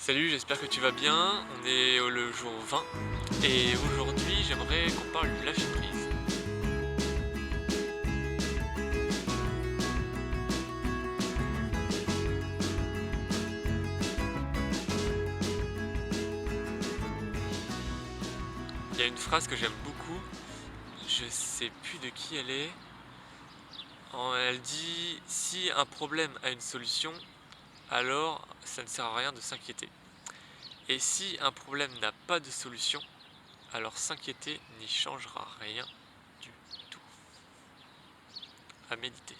Salut, j'espère que tu vas bien. On est le jour 20 et aujourd'hui j'aimerais qu'on parle du lâcher prise. Il y a une phrase que j'aime beaucoup, je sais plus de qui elle est. Elle dit si un problème a une solution, alors ça ne sert à rien de s'inquiéter. Et si un problème n'a pas de solution, alors s'inquiéter n'y changera rien du tout. À méditer.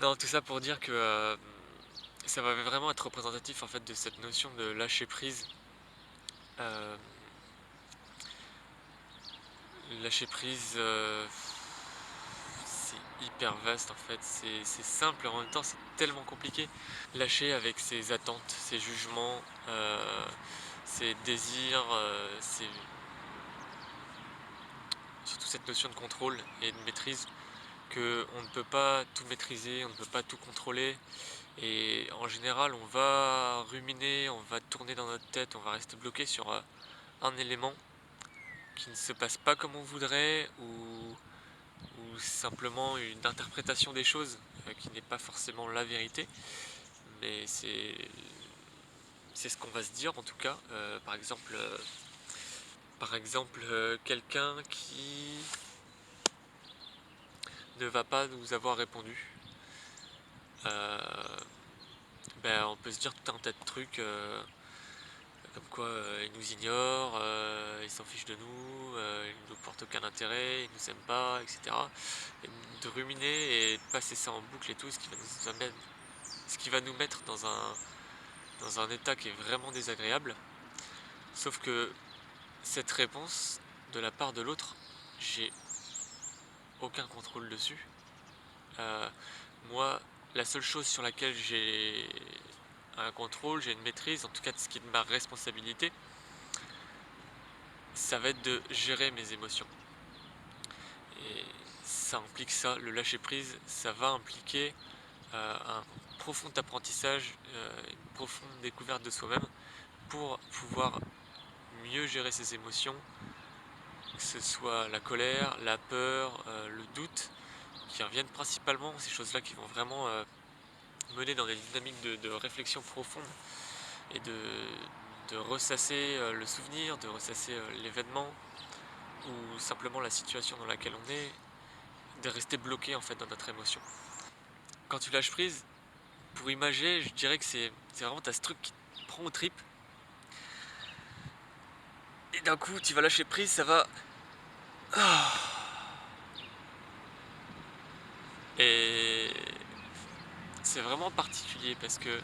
Non, tout ça pour dire que ça va vraiment être représentatif en fait de cette notion de lâcher prise. Euh, Lâcher prise, c'est hyper vaste en fait, c'est simple et en même temps c'est tellement compliqué. Lâcher avec ses attentes, ses jugements, ses désirs, c'est surtout cette notion de contrôle et de maîtrise que on ne peut pas tout maîtriser, on ne peut pas tout contrôler et en général on va ruminer, on va tourner dans notre tête, on va rester bloqué sur un élément qui ne se passe pas comme on voudrait ou simplement une interprétation des choses qui n'est pas forcément la vérité, mais c'est ce qu'on va se dire en tout cas. Par exemple, quelqu'un qui ne va pas nous avoir répondu. Euh, on peut se dire tout un tas de trucs comme quoi il nous ignore, il s'en fiche de nous, il ne nous porte aucun intérêt, il nous aime pas, etc. Et de ruminer et de passer ça en boucle et tout, ce qui va nous mettre dans un état qui est vraiment désagréable. Sauf que cette réponse de la part de l'autre, j'ai aucun contrôle dessus. Euh, Moi, la seule chose sur laquelle j'ai un contrôle, j'ai une maîtrise, en tout cas de ce qui est de ma responsabilité, ça va être de gérer mes émotions. Et ça implique ça, le lâcher prise, ça va impliquer un profond apprentissage, une profonde découverte de soi-même pour pouvoir mieux gérer ses émotions, que ce soit la colère, la peur, le doute, qui reviennent principalement, ces choses-là qui vont vraiment mener dans des dynamiques de réflexion profonde et de ressasser le souvenir, de ressasser l'événement ou simplement la situation dans laquelle on est, de rester bloqué en fait dans notre émotion. Quand tu lâches prise, pour imager, je dirais que c'est vraiment t'as ce truc qui te prend aux tripes et d'un coup tu vas lâcher prise, ça va. Et c'est vraiment particulier parce que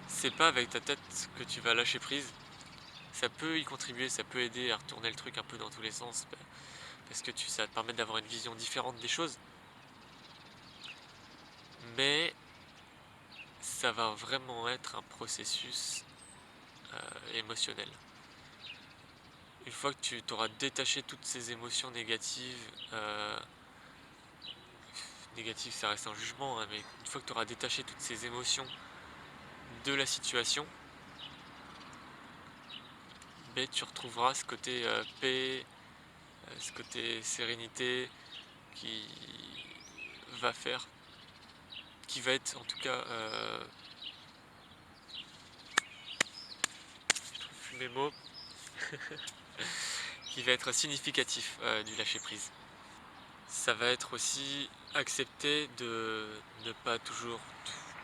c'est pas avec ta tête que tu vas lâcher prise. Ça peut y contribuer, ça peut aider à retourner le truc un peu dans tous les sens parce que ça va te permettre d'avoir une vision différente des choses. Mais ça va vraiment être un processus émotionnel. Une fois que tu t'auras détaché toutes ces émotions négatives, négatives ça reste un jugement, hein, mais une fois que tu auras détaché toutes ces émotions de la situation, ben, tu retrouveras ce côté paix, ce côté sérénité qui va faire, qui va être en tout cas, je trouve plus mes mots, qui va être significatif du lâcher prise. Ça va être aussi accepter de ne pas toujours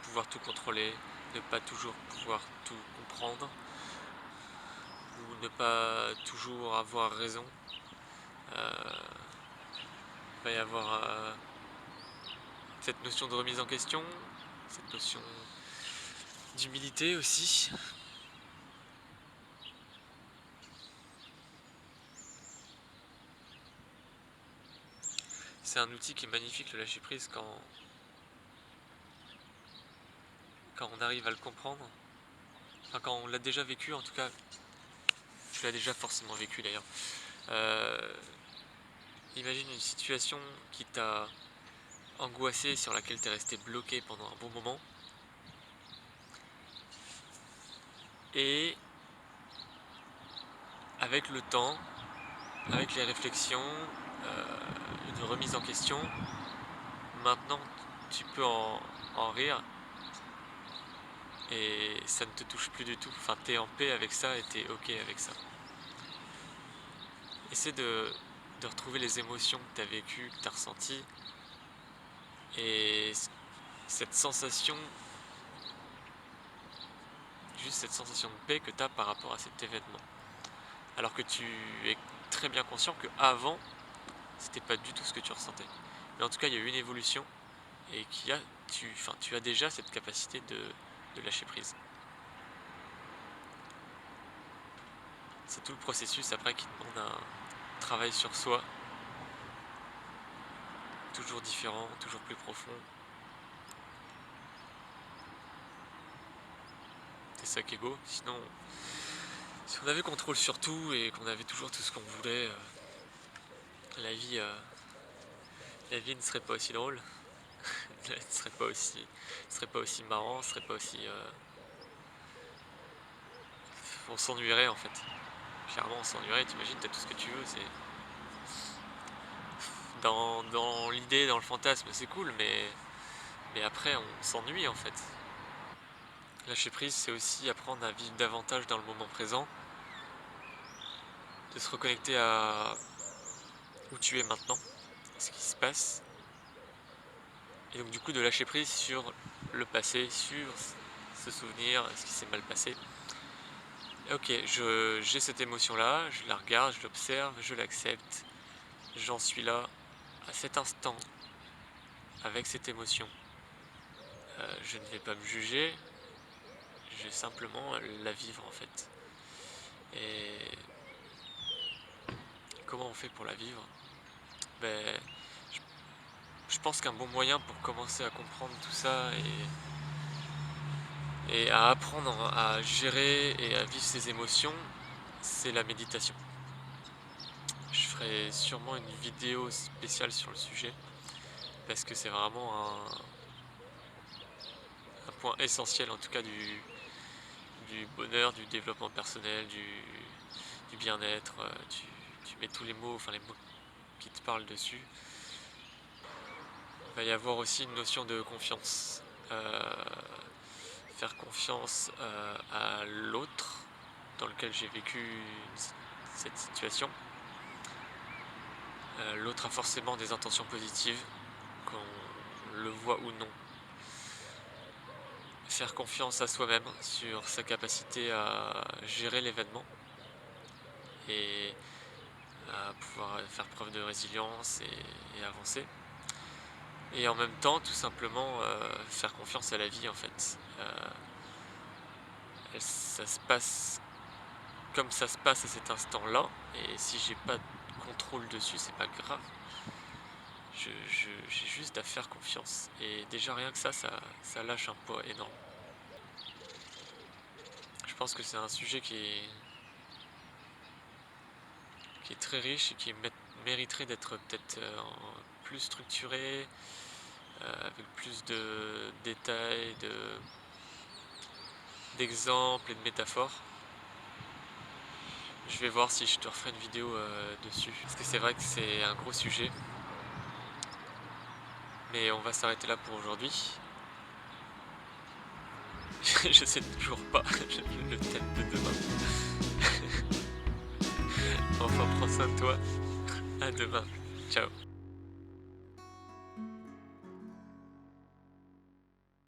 pouvoir tout contrôler, ne pas toujours pouvoir tout comprendre, ou ne pas toujours avoir raison. Il va y avoir cette notion de remise en question, cette notion d'humilité aussi. C'est un outil qui est magnifique, le lâcher prise, quand on arrive à le comprendre. Enfin, quand on l'a déjà vécu, en tout cas, tu l'as déjà forcément vécu d'ailleurs. Euh, Imagine une situation qui t'a angoissé, sur laquelle tu es resté bloqué pendant un bon moment. Et avec le temps, avec les réflexions, une remise en question, maintenant tu peux en rire et ça ne te touche plus du tout. Enfin, t'es en paix avec ça et t'es ok avec ça. Essaie de retrouver les émotions que t'as vécues, que t'as ressenties et cette sensation, juste cette sensation de paix que t'as par rapport à cet événement. Alors que tu es très bien conscient que avant c'était pas du tout ce que tu ressentais. Mais en tout cas, il y a eu une évolution et tu as déjà cette capacité de lâcher prise. C'est tout le processus après qui demande un travail sur soi, toujours différent, toujours plus profond. C'est ça qui est beau. Sinon, si on avait contrôle sur tout et qu'on avait toujours tout ce qu'on voulait, la vie, euh, la vie ne serait pas aussi drôle, ne serait pas aussi marrant, serait pas aussi. On s'ennuierait en fait. Clairement, on s'ennuierait. T'imagines, t'as tout ce que tu veux. C'est dans l'idée, dans le fantasme, c'est cool, mais après, on s'ennuie en fait. Lâcher prise, c'est aussi apprendre à vivre davantage dans le moment présent, de se reconnecter à où tu es maintenant, ce qui se passe, et donc du coup de lâcher prise sur le passé, sur ce souvenir, ce qui s'est mal passé. Ok, j'ai cette émotion-là, je la regarde, je l'observe, je l'accepte, j'en suis là, à cet instant, avec cette émotion. Je ne vais pas me juger, je vais simplement la vivre en fait. Et comment on fait pour la vivre? Ben, je pense qu'un bon moyen pour commencer à comprendre tout ça et à apprendre à gérer et à vivre ses émotions, c'est la méditation. Je ferai sûrement une vidéo spéciale sur le sujet parce que c'est vraiment un point essentiel en tout cas du bonheur, du développement personnel, du bien-être. Tu mets tous les mots, enfin les mots qui te parlent dessus. Il va y avoir aussi une notion de confiance. Faire confiance à l'autre dans lequel j'ai vécu cette situation. L'autre a forcément des intentions positives, qu'on le voit ou non. Faire confiance à soi-même sur sa capacité à gérer l'événement et à pouvoir faire preuve de résilience et avancer. Et en même temps, tout simplement, faire confiance à la vie en fait. Ça se passe comme ça se passe à cet instant-là, et si j'ai pas de contrôle dessus, c'est pas grave. J'ai juste à faire confiance. Et déjà rien que ça lâche un poids énorme. Je pense que c'est un sujet qui est très riche et qui mériterait d'être peut-être plus structuré, avec plus de détails, d'exemples et de métaphores. Je vais voir si je te referai une vidéo dessus. Parce que c'est vrai que c'est un gros sujet. Mais on va s'arrêter là pour aujourd'hui. Je sais toujours pas le thème de demain. Enfin, prends soin de toi. À demain. Ciao.